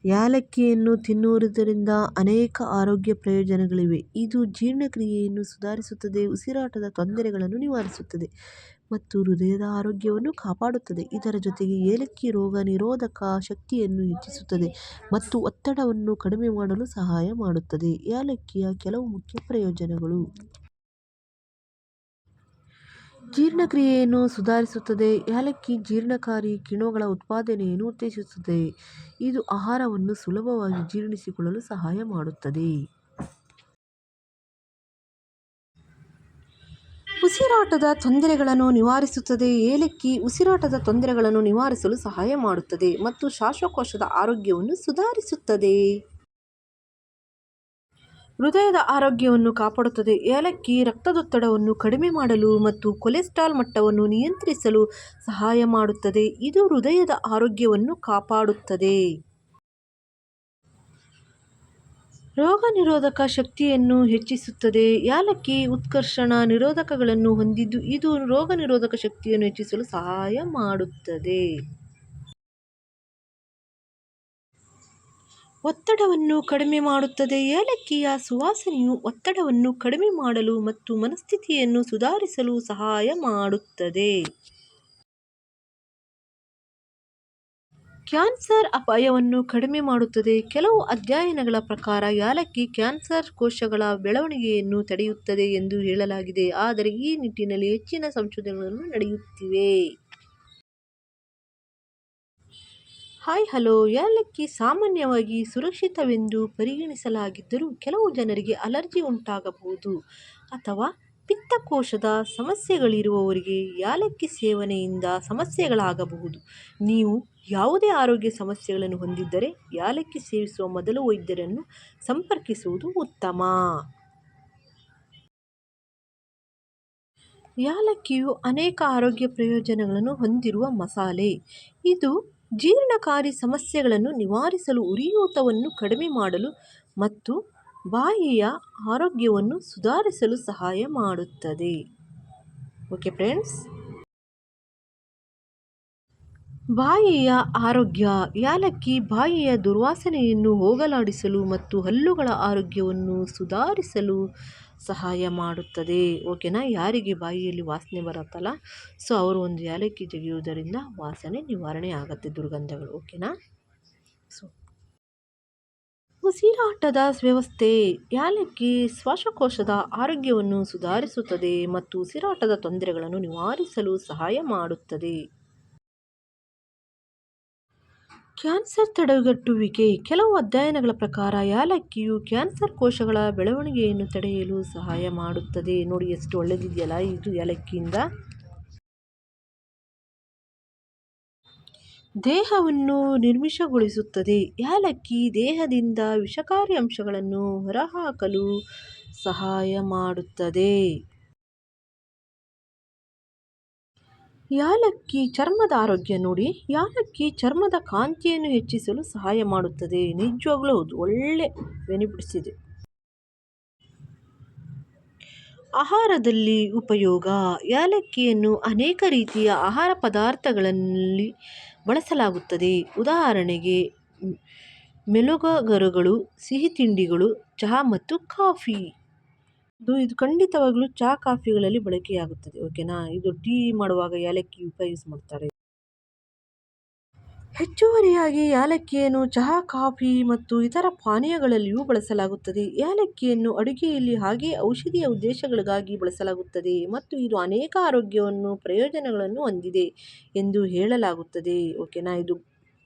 ಯಾಲಕ್ಕಿಯನ್ನು ತಿನ್ನುವುದರಿಂದ ಅನೇಕ ಆರೋಗ್ಯ ಪ್ರಯೋಜನಗಳಿವೆ. ಇದು ಜೀರ್ಣಕ್ರಿಯೆಯನ್ನು ಸುಧಾರಿಸುತ್ತದೆ, ಉಸಿರಾಟದ ತೊಂದರೆಗಳನ್ನು ನಿವಾರಿಸುತ್ತದೆ ಮತ್ತು ಹೃದಯದ ಆರೋಗ್ಯವನ್ನು ಕಾಪಾಡುತ್ತದೆ. ಇದರ ಜೊತೆಗೆ ಏಲಕ್ಕಿ ರೋಗ ನಿರೋಧಕ ಶಕ್ತಿಯನ್ನು ಹೆಚ್ಚಿಸುತ್ತದೆ ಮತ್ತು ಒತ್ತಡವನ್ನು ಕಡಿಮೆ ಮಾಡಲು ಸಹಾಯ ಮಾಡುತ್ತದೆ. ಯಾಲಕ್ಕಿಯ ಕೆಲವು ಮುಖ್ಯ ಪ್ರಯೋಜನಗಳು: ಜೀರ್ಣಕ್ರಿಯೆಯನ್ನು ಸುಧಾರಿಸುತ್ತದೆ. ಯಾಲಕ್ಕಿ ಜೀರ್ಣಕಾರಿ ಕಿಣ್ವಗಳ ಉತ್ಪಾದನೆಯನ್ನು ಉತ್ತೇಜಿಸುತ್ತದೆ. ಇದು ಆಹಾರವನ್ನು ಸುಲಭವಾಗಿ ಜೀರ್ಣಿಸಿಕೊಳ್ಳಲು ಸಹಾಯ ಮಾಡುತ್ತದೆ. ಉಸಿರಾಟದ ತೊಂದರೆಗಳನ್ನು ನಿವಾರಿಸುತ್ತದೆ. ಏಲಕ್ಕಿ ಉಸಿರಾಟದ ತೊಂದರೆಗಳನ್ನು ನಿವಾರಿಸಲು ಸಹಾಯ ಮಾಡುತ್ತದೆ ಮತ್ತು ಶ್ವಾಸಕೋಶದ ಆರೋಗ್ಯವನ್ನು ಸುಧಾರಿಸುತ್ತದೆ. ಹೃದಯದ ಆರೋಗ್ಯವನ್ನು ಕಾಪಾಡುತ್ತದೆ. ಏಲಕ್ಕಿ ರಕ್ತದೊತ್ತಡವನ್ನು ಕಡಿಮೆ ಮಾಡಲು ಮತ್ತು ಕೊಲೆಸ್ಟ್ರಾಲ್ ಮಟ್ಟವನ್ನು ನಿಯಂತ್ರಿಸಲು ಸಹಾಯ ಮಾಡುತ್ತದೆ. ಇದು ಹೃದಯದ ಆರೋಗ್ಯವನ್ನು ಕಾಪಾಡುತ್ತದೆ. ರೋಗನಿರೋಧಕ ಶಕ್ತಿಯನ್ನು ಹೆಚ್ಚಿಸುತ್ತದೆ. ಯಾಲಕ್ಕಿ ಉತ್ಕರ್ಷಣ ನಿರೋಧಕಗಳನ್ನು ಹೊಂದಿದ್ದು ಇದು ರೋಗನಿರೋಧಕ ಶಕ್ತಿಯನ್ನು ಹೆಚ್ಚಿಸಲು ಸಹಾಯ ಮಾಡುತ್ತದೆ. ಒತ್ತಡವನ್ನು ಕಡಿಮೆ ಮಾಡುತ್ತದೆ. ಏಲಕ್ಕಿಯ ಸುವಾಸನೆಯು ಒತ್ತಡವನ್ನು ಕಡಿಮೆ ಮಾಡಲು ಮತ್ತು ಮನಸ್ಥಿತಿಯನ್ನು ಸುಧಾರಿಸಲು ಸಹಾಯ ಮಾಡುತ್ತದೆ. ಕ್ಯಾನ್ಸರ್ ಅಪಾಯವನ್ನು ಕಡಿಮೆ ಮಾಡುತ್ತದೆ. ಕೆಲವು ಅಧ್ಯಯನಗಳ ಪ್ರಕಾರ ಯಾಲಕ್ಕಿ ಕ್ಯಾನ್ಸರ್ ಕೋಶಗಳ ಬೆಳವಣಿಗೆಯನ್ನು ತಡೆಯುತ್ತದೆ ಎಂದು ಹೇಳಲಾಗಿದೆ, ಆದರೆ ಈ ನಿಟ್ಟಿನಲ್ಲಿ ಹೆಚ್ಚಿನ ಸಂಶೋಧನೆಗಳು ನಡೆಯುತ್ತಿವೆ. ಹಲೋ ಯಾಲಕ್ಕಿ ಸಾಮಾನ್ಯವಾಗಿ ಸುರಕ್ಷಿತವೆಂದು ಪರಿಗಣಿಸಲಾಗಿದ್ದರೂ ಕೆಲವು ಜನರಿಗೆ ಅಲರ್ಜಿ ಉಂಟಾಗಬಹುದು ಅಥವಾ ಪಿತ್ತಕೋಶದ ಸಮಸ್ಯೆಗಳಿರುವವರಿಗೆ ಯಾಲಕ್ಕಿ ಸೇವನೆಯಿಂದ ಸಮಸ್ಯೆಗಳಾಗಬಹುದು. ನೀವು ಯಾವುದೇ ಆರೋಗ್ಯ ಸಮಸ್ಯೆಗಳನ್ನು ಹೊಂದಿದ್ದರೆ ಯಾಲಕ್ಕಿ ಸೇವಿಸುವ ಮೊದಲು ವೈದ್ಯರನ್ನು ಸಂಪರ್ಕಿಸುವುದು ಉತ್ತಮ. ಯಾಲಕ್ಕಿಯು ಅನೇಕ ಆರೋಗ್ಯ ಪ್ರಯೋಜನಗಳನ್ನು ಹೊಂದಿರುವ ಮಸಾಲೆ. ಇದು ಜೀರ್ಣಕಾರಿ ಸಮಸ್ಯೆಗಳನ್ನು ನಿವಾರಿಸಲು, ಉರಿಯೂತವನ್ನು ಕಡಿಮೆ ಮಾಡಲು ಮತ್ತು ಬಾಯಿಯ ಆರೋಗ್ಯವನ್ನು ಸುಧಾರಿಸಲು ಸಹಾಯ ಮಾಡುತ್ತದೆ. ಓಕೆ ಫ್ರೆಂಡ್ಸ್, ಬಾಯಿಯ ಆರೋಗ್ಯ. ಯಾಲಕ್ಕಿ ಬಾಯಿಯ ದುರ್ವಾಸನೆಯನ್ನು ಹೋಗಲಾಡಿಸಲು ಮತ್ತು ಹಲ್ಲುಗಳ ಆರೋಗ್ಯವನ್ನು ಸುಧಾರಿಸಲು ಸಹಾಯ ಮಾಡುತ್ತದೆ. ಓಕೆನಾ. ಯಾರಿಗೆ ಬಾಯಿಯಲ್ಲಿ ವಾಸನೆ ಬರುತ್ತಲ್ಲ, ಸೊ ಅವರು ಒಂದು ಯಾಲಕ್ಕಿ ತೆಗೆಯುವುದರಿಂದ ವಾಸನೆ ನಿವಾರಣೆ ಆಗುತ್ತೆ, ದುರ್ಗಂಧಗಳು. ಓಕೆನಾ. ಸೊ ಉಸಿರಾಟದ ವ್ಯವಸ್ಥೆ. ಯಾಲಕ್ಕಿ ಶ್ವಾಸಕೋಶದ ಆರೋಗ್ಯವನ್ನು ಸುಧಾರಿಸುತ್ತದೆ ಮತ್ತು ಉಸಿರಾಟದ ತೊಂದರೆಗಳನ್ನು ನಿವಾರಿಸಲು ಸಹಾಯ ಮಾಡುತ್ತದೆ. ಕ್ಯಾನ್ಸರ್ ತಡೆಗಟ್ಟುವಿಕೆ. ಕೆಲವು ಅಧ್ಯಯನಗಳ ಪ್ರಕಾರ ಯಾಲಕ್ಕಿಯು ಕ್ಯಾನ್ಸರ್ ಕೋಶಗಳ ಬೆಳವಣಿಗೆಯನ್ನು ತಡೆಯಲು ಸಹಾಯ ಮಾಡುತ್ತದೆ. ನೋಡಿ ಎಷ್ಟು ಒಳ್ಳೆದಿದೆಯಲ್ಲ ಇದು ಯಾಲಕ್ಕಿಯಿಂದ. ದೇಹವನ್ನು ನಿರ್ಮಿಷಗೊಳಿಸುತ್ತದೆ. ಯಾಲಕ್ಕಿ ದೇಹದಿಂದ ವಿಷಕಾರಿ ಅಂಶಗಳನ್ನು ಹೊರಹಾಕಲು ಸಹಾಯ ಮಾಡುತ್ತದೆ. ಯಾಲಕ್ಕಿ ಚರ್ಮದ ಆರೋಗ್ಯ. ನೋಡಿ, ಯಾಲಕ್ಕಿ ಚರ್ಮದ ಕಾಂತಿಯನ್ನು ಹೆಚ್ಚಿಸಲು ಸಹಾಯ ಮಾಡುತ್ತದೆ. ನಿಜವಾಗ್ಲೂ ಹೌದು, ಒಳ್ಳೆ ಬೆನಿಫಿಟ್ಸ್ ಇದೆ. ಆಹಾರದಲ್ಲಿ ಉಪಯೋಗ. ಯಾಲಕ್ಕಿಯನ್ನು ಅನೇಕ ರೀತಿಯ ಆಹಾರ ಪದಾರ್ಥಗಳಲ್ಲಿ ಬಳಸಲಾಗುತ್ತದೆ. ಉದಾಹರಣೆಗೆ ಮೆಲುಕುಗರುಗಳು, ಸಿಹಿ ತಿಂಡಿಗಳು, ಚಹಾ ಮತ್ತು ಕಾಫಿ. ಇದು ಖಂಡಿತವಾಗ್ಲೂ ಚಹಾ ಕಾಫಿಗಳಲ್ಲಿ ಬಳಕೆಯಾಗುತ್ತದೆ. ಓಕೆನಾ. ಇದು ಟೀ ಮಾಡುವಾಗ ಯಾಲಕ್ಕಿ ಯೂಸ್ ಮಾಡ್ತಾರೆ. ಹೆಚ್ಚುವರಿಯಾಗಿ ಯಾಲಕ್ಕಿಯನ್ನು ಚಹಾ, ಕಾಫಿ ಮತ್ತು ಇತರ ಪಾನೀಯಗಳಲ್ಲಿಯೂ ಬಳಸಲಾಗುತ್ತದೆ. ಯಾಲಕ್ಕಿಯನ್ನು ಅಡುಗೆಯಲ್ಲಿ ಹಾಗೆಯೇ ಔಷಧೀಯ ಉದ್ದೇಶಗಳಿಗಾಗಿ ಬಳಸಲಾಗುತ್ತದೆ ಮತ್ತು ಇದು ಅನೇಕ ಆರೋಗ್ಯವನ್ನು ಪ್ರಯೋಜನಗಳನ್ನು ಹೊಂದಿದೆ ಎಂದು ಹೇಳಲಾಗುತ್ತದೆ. ಓಕೆನಾ. ಇದು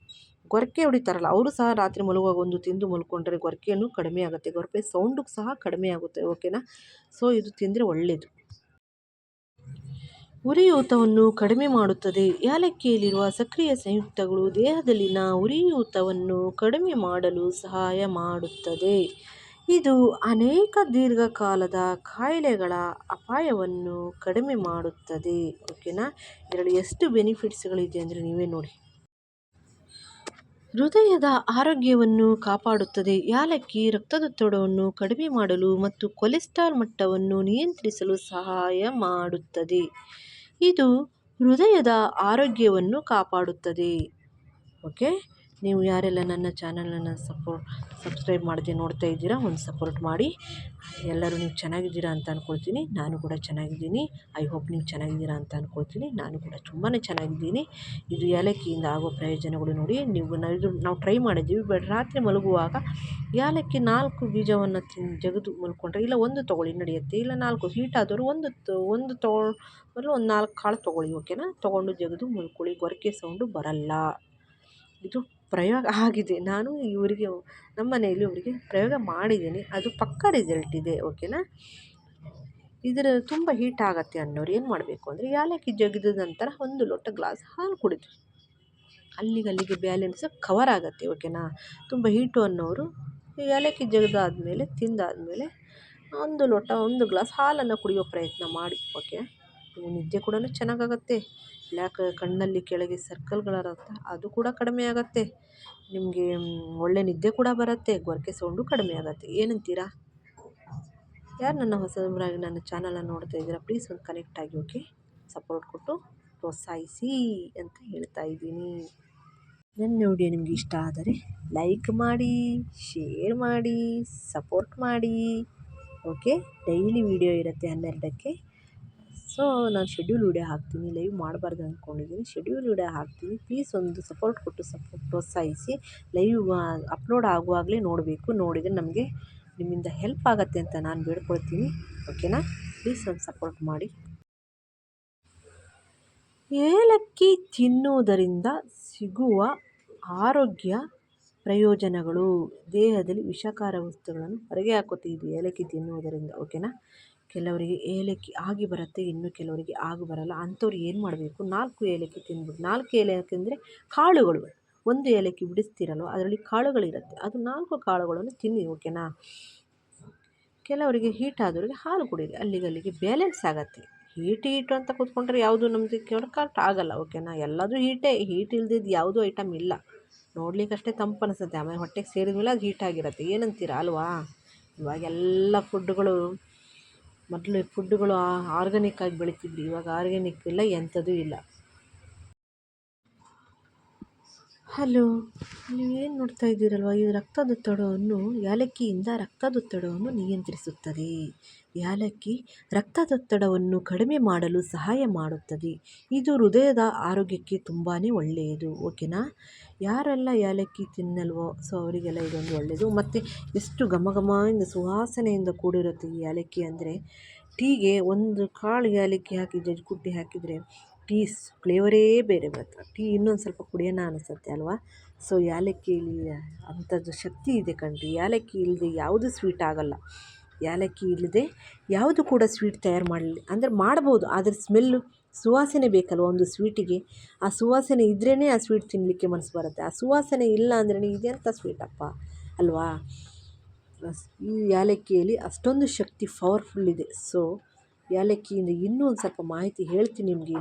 ಗೊರಕೆ ಹೊಡಿತಾರಲ್ಲ ಅವರು ಸಹ ರಾತ್ರಿ ಮಲಗುವಾಗ ಒಂದು ತಿಂದು ಮಲ್ಕೊಂಡ್ರೆ ಗೊರಕೆಯನ್ನು ಕಡಿಮೆ ಆಗುತ್ತೆ, ಗೊರಕೆ ಸೌಂಡು ಸಹ ಕಡಿಮೆ ಆಗುತ್ತೆ. ಓಕೆನಾ. ಸೊ ಇದು ತಿಂದರೆ ಒಳ್ಳೆಯದು. ಉರಿಯೂತವನ್ನು ಕಡಿಮೆ ಮಾಡುತ್ತದೆ. ಯಾಲಕ್ಕಿಯಲ್ಲಿರುವ ಸಕ್ರಿಯ ಸಂಯುಕ್ತಗಳು ದೇಹದಲ್ಲಿನ ಉರಿಯೂತವನ್ನು ಕಡಿಮೆ ಮಾಡಲು ಸಹಾಯ ಮಾಡುತ್ತದೆ. ಇದು ಅನೇಕ ದೀರ್ಘಕಾಲದ ಕಾಯಿಲೆಗಳ ಅಪಾಯವನ್ನು ಕಡಿಮೆ ಮಾಡುತ್ತದೆ. ಓಕೆನಾ. ಇದರಲ್ಲಿ ಎಷ್ಟು ಬೆನಿಫಿಟ್ಸ್ಗಳಿದೆ ಅಂದರೆ ನೀವೇ ನೋಡಿ. ಹೃದಯದ ಆರೋಗ್ಯವನ್ನು ಕಾಪಾಡುತ್ತದೆ. ಯಾಲಕ್ಕಿ ರಕ್ತದೊತ್ತಡವನ್ನು ಕಡಿಮೆ ಮಾಡಲು ಮತ್ತು ಕೊಲೆಸ್ಟ್ರಾಲ್ ಮಟ್ಟವನ್ನು ನಿಯಂತ್ರಿಸಲು ಸಹಾಯ ಮಾಡುತ್ತದೆ. ಇದು ಹೃದಯದ ಆರೋಗ್ಯವನ್ನು ಕಾಪಾಡುತ್ತದೆ. ಓಕೆ. ನೀವು ಯಾರೆಲ್ಲ ನನ್ನ ಚಾನಲನ್ನು ಸಬ್ಸ್ಕ್ರೈಬ್ ಮಾಡದೆ ನೋಡ್ತಾ ಇದ್ದೀರಾ, ಒಂದು ಸಪೋರ್ಟ್ ಮಾಡಿ. ಎಲ್ಲರೂ ನೀವು ಚೆನ್ನಾಗಿದ್ದೀರಾ ಅಂತ ಅಂದ್ಕೊಳ್ತೀನಿ. ನಾನು ಕೂಡ ಚೆನ್ನಾಗಿದ್ದೀನಿ. ಐ ಹೋಪ್ ನೀವು ಚೆನ್ನಾಗಿದ್ದೀರಾ ಅಂತ ಅಂದ್ಕೊಳ್ತೀನಿ. ನಾನು ಕೂಡ ತುಂಬಾ ಚೆನ್ನಾಗಿದ್ದೀನಿ. ಇದು ಏಲಕ್ಕಿಯಿಂದ ಆಗೋ ಪ್ರಯೋಜನಗಳು ನೋಡಿ. ನಾವು ಟ್ರೈ ಮಾಡಿದ್ದೀವಿ. ಬಟ್ ರಾತ್ರಿ ಮಲಗುವಾಗ ಏಲಕ್ಕಿ 4 ಬೀಜವನ್ನು ಜಗಿದು ಮಲ್ಕೊಂಡ್ರೆ, ಇಲ್ಲ ಒಂದು ತೊಗೊಳ್ಳಿ ನಡೆಯುತ್ತೆ, ಇಲ್ಲ 4 ಹೀಟ್ ಆದವರು ಒಂದು ತೊಗೊಂಡು ಒಂದು 4 ಕಾಳು ತೊಗೊಳ್ಳಿ, ಓಕೆನಾ. ತೊಗೊಂಡು ಜಗಿದು ಮಲ್ಕೊಳ್ಳಿ, ಗೊರಕೆ ಸೌಂಡು ಬರಲ್ಲ. ಇದು ಪ್ರಯೋಗ ಆಗಿದೆ. ನಾನು ಇವರಿಗೆ ನಮ್ಮ ಮನೆಯಲ್ಲಿ ಇವರಿಗೆ ಪ್ರಯೋಗ ಮಾಡಿದ್ದೀನಿ. ಅದು ಪಕ್ಕಾ ರಿಸಲ್ಟ್ ಇದೆ, ಓಕೆನಾ. ಇದರ ತುಂಬ ಹೀಟ್ ಆಗುತ್ತೆ ಅನ್ನೋರು ಏನು ಮಾಡಬೇಕು ಅಂದರೆ, ಏಲಕ್ಕಿ ಜಗಿದ ನಂತರ 1 ಲೋಟ ಗ್ಲಾಸ್ ಹಾಲು ಕುಡಿದ್ರಿ, ಅಲ್ಲಿಗೆ ಬ್ಯಾಲೆನ್ಸ್ ಕವರ್ ಆಗುತ್ತೆ, ಓಕೆನಾ. ತುಂಬ ಹೀಟು ಅನ್ನೋರು ಏಲಕ್ಕಿ ಜಗಿದಾದ್ಮೇಲೆ ತಿಂದಾದಮೇಲೆ 1 ಗ್ಲಾಸ್ ಹಾಲನ್ನು ಕುಡಿಯೋ ಪ್ರಯತ್ನ ಮಾಡಿ, ಓಕೆ. ನಿದ್ದೆ ಕೂಡ ಚೆನ್ನಾಗಾಗತ್ತೆ. ಕಣ್ಣಲ್ಲಿ ಕೆಳಗೆ ಸರ್ಕಲ್ಗಳಿರುತ್ತೆ, ಅದು ಕೂಡ ಕಡಿಮೆ ಆಗುತ್ತೆ. ನಿಮಗೆ ಒಳ್ಳೆ ನಿದ್ದೆ ಕೂಡ ಬರುತ್ತೆ. ಗೊರಕೆ ಸೌಂಡು ಕಡಿಮೆ ಆಗುತ್ತೆ. ಏನಂತೀರಾ? ಯಾರು ನನ್ನ ಹೊಸಬರಾಗಿ ನನ್ನ ಚಾನಲನ್ನು ನೋಡ್ತಾ ಇದ್ದೀರಾ, ಪ್ಲೀಸ್ ಒಂದು ಕನೆಕ್ಟ್ ಆಗಿ, ಓಕೆ. ಸಪೋರ್ಟ್ ಕೊಟ್ಟು ಪ್ರೋತ್ಸಾಹಿಸಿ ಅಂತ ಹೇಳ್ತಾ ಇದ್ದೀನಿ. ನನ್ನ ವಿಡಿಯೋ ನಿಮಗೆ ಇಷ್ಟ ಆದರೆ ಲೈಕ್ ಮಾಡಿ, ಶೇರ್ ಮಾಡಿ, ಸಪೋರ್ಟ್ ಮಾಡಿ, ಓಕೆ. ಡೈಲಿ ವಿಡಿಯೋ ಇರುತ್ತೆ 12ಕ್ಕೆ. ಸೊ ನಾನು ಶೆಡ್ಯೂಲ್ ವಿಡಿಯೋ ಹಾಕ್ತೀನಿ. ಲೈವ್ ಮಾಡಬಾರ್ದು ಅಂದ್ಕೊಂಡಿದ್ದೀನಿ. ಶೆಡ್ಯೂಲ್ ವಿಡಿಯೋ ಹಾಕ್ತೀನಿ. ಪ್ಲೀಸ್ ಒಂದು ಸಪೋರ್ಟ್ ಕೊಟ್ಟು ಪ್ರೋತ್ಸಾಹಿಸಿ. ಲೈವ್ ಅಪ್ಲೋಡ್ ಆಗುವಾಗಲೇ ನೋಡಬೇಕು. ನೋಡಿದರೆ ನಮಗೆ ನಿಮ್ಮಿಂದ ಹೆಲ್ಪ್ ಆಗುತ್ತೆ ಅಂತ ನಾನು ಬೇಡ್ಕೊಳ್ತೀನಿ, ಓಕೆನಾ. ಪ್ಲೀಸ್ ಒಂದು ಸಪೋರ್ಟ್ ಮಾಡಿ. ಏಲಕ್ಕಿ ತಿನ್ನುವುದರಿಂದ ಸಿಗುವ ಆರೋಗ್ಯ ಪ್ರಯೋಜನಗಳು: ದೇಹದಲ್ಲಿ ವಿಷಕಾರಿ ವಸ್ತುಗಳನ್ನು ಹೊರಗೆ ಹಾಕುತ್ತೆ ಇದು ಏಲಕ್ಕಿ ತಿನ್ನುವುದರಿಂದ, ಓಕೆನಾ. ಕೆಲವರಿಗೆ ಏಲಕ್ಕಿ ಆಗಿ ಬರುತ್ತೆ, ಇನ್ನು ಕೆಲವರಿಗೆ ಆಗಿ ಬರಲ್ಲ. ಅಂಥವ್ರು ಏನು ಮಾಡಬೇಕು, 4 ಏಲಕ್ಕಿ ತಿಂದ್ಬಿಟ್ಟು, 4 ಏಲಕ್ಕಿ ಅಂದರೆ ಕಾಳುಗಳು, 1 ಏಲಕ್ಕಿ ಬಿಡಿಸ್ತೀರಲ್ವ ಅದರಲ್ಲಿ ಕಾಳುಗಳಿರುತ್ತೆ, ಅದು 4 ಕಾಳುಗಳನ್ನು ತಿನ್ನಿ, ಓಕೆನಾ. ಕೆಲವರಿಗೆ ಹೀಟ್ ಆದವರಿಗೆ ಹಾಲು ಕುಡೀರಿ, ಅಲ್ಲಿಗೆ ಬ್ಯಾಲೆನ್ಸ್ ಆಗುತ್ತೆ. ಹೀಟು ಅಂತ ಕೂತ್ಕೊಂಡ್ರೆ ಯಾವುದು ನಮಗೆ ವರ್ಕೌಟ್ ಆಗಲ್ಲ, ಓಕೆನಾ. ಎಲ್ಲದೂ ಹೀಟ್ ಇಲ್ದಿದ್ದು ಯಾವುದೂ ಐಟಮ್ ಇಲ್ಲ. ನೋಡ್ಲಿಕ್ಕಷ್ಟೇ ತಂಪು ಅನಿಸುತ್ತೆ, ಆಮೇಲೆ ಹೊಟ್ಟೆಗೆ ಸೇರಿದ ಮೇಲೆ ಅದು ಹೀಟಾಗಿರುತ್ತೆ. ಏನಂತೀರ ಅಲ್ವಾ? ಇವಾಗೆಲ್ಲ ಫುಡ್ಡುಗಳು ಆರ್ಗಾನಿಕ್ ಆಗಿ ಬೆಳಿತಿದ್ವಿ, ಇವಾಗ ಆರ್ಗ್ಯಾನಿಕ್ ಇಲ್ಲ, ಎಂಥದೂ ಇಲ್ಲ. ಹಲೋ, ನೀವೇನು ನೋಡ್ತಾ ಇದ್ದೀರಲ್ವ, ಇದು ರಕ್ತದೊತ್ತಡವನ್ನು, ಏಲಕ್ಕಿಯಿಂದ ರಕ್ತದೊತ್ತಡವನ್ನು ನಿಯಂತ್ರಿಸುತ್ತದೆ. ಏಲಕ್ಕಿ ರಕ್ತದೊತ್ತಡವನ್ನು ಕಡಿಮೆ ಮಾಡಲು ಸಹಾಯ ಮಾಡುತ್ತದೆ. ಇದು ಹೃದಯದ ಆರೋಗ್ಯಕ್ಕೆ ತುಂಬಾ ಒಳ್ಳೆಯದು, ಓಕೆನಾ. ಯಾರೆಲ್ಲ ಏಲಕ್ಕಿ ತಿನ್ನಲ್ವೋ ಸೊ ಅವರಿಗೆಲ್ಲ ಇದೊಂದು ಒಳ್ಳೆಯದು. ಮತ್ತು ಎಷ್ಟು ಘಮ ಸುವಾಸನೆಯಿಂದ ಕೂಡಿರುತ್ತೆ ಈ ಏಲಕ್ಕಿ ಅಂದರೆ. ಟೀಗೆ 1 ಕಾಳು ಏಲಕ್ಕಿ ಹಾಕಿ ಜಜ್ಜಿ ಹಾಕಿದರೆ ಟೀ ಫ್ಲೇವರೇ ಬೇರೆ ಬರುತ್ತೆ. ಟೀ ಇನ್ನೊಂದು ಸ್ವಲ್ಪ ಕುಡಿಯೋಣ ಅನಿಸುತ್ತೆ ಅಲ್ವಾ. ಸೊ ಏಲಕ್ಕಿಯಲ್ಲಿ ಅಂಥದ್ದು ಶಕ್ತಿ ಇದೆ ಕಣ್ರಿ. ಏಲಕ್ಕಿ ಇಲ್ಲದೆ ಯಾವುದು ಸ್ವೀಟ್ ಆಗಲ್ಲ. ಏಲಕ್ಕಿ ಇಲ್ಲದೆ ಯಾವುದು ಕೂಡ ಸ್ವೀಟ್ ತಯಾರು ಮಾಡ್ಬೋದು, ಆದರೆ ಸ್ಮೆಲ್ಲು ಸುವಾಸನೆ ಬೇಕಲ್ವ ಒಂದು ಸ್ವೀಟಿಗೆ. ಆ ಸುವಾಸನೆ ಇದ್ರೇ ಆ ಸ್ವೀಟ್ ತಿನ್ನಲಿಕ್ಕೆ ಮನಸ್ಸು ಬರುತ್ತೆ. ಆ ಸುವಾಸನೆ ಇಲ್ಲ ಅಂದ್ರೆ ಇದೆಂಥ ಸ್ವೀಟಪ್ಪ ಅಲ್ವಾ. ಈ ಏಲಕ್ಕಿಯಲ್ಲಿ ಅಷ್ಟೊಂದು ಶಕ್ತಿ ಪವರ್ಫುಲ್ ಇದೆ. ಸೊ ಏಲಕ್ಕಿಯಿಂದ ಇನ್ನೂ ಒಂದು ಸ್ವಲ್ಪ ಮಾಹಿತಿ ಹೇಳ್ತೀನಿ ನಿಮಗೆ.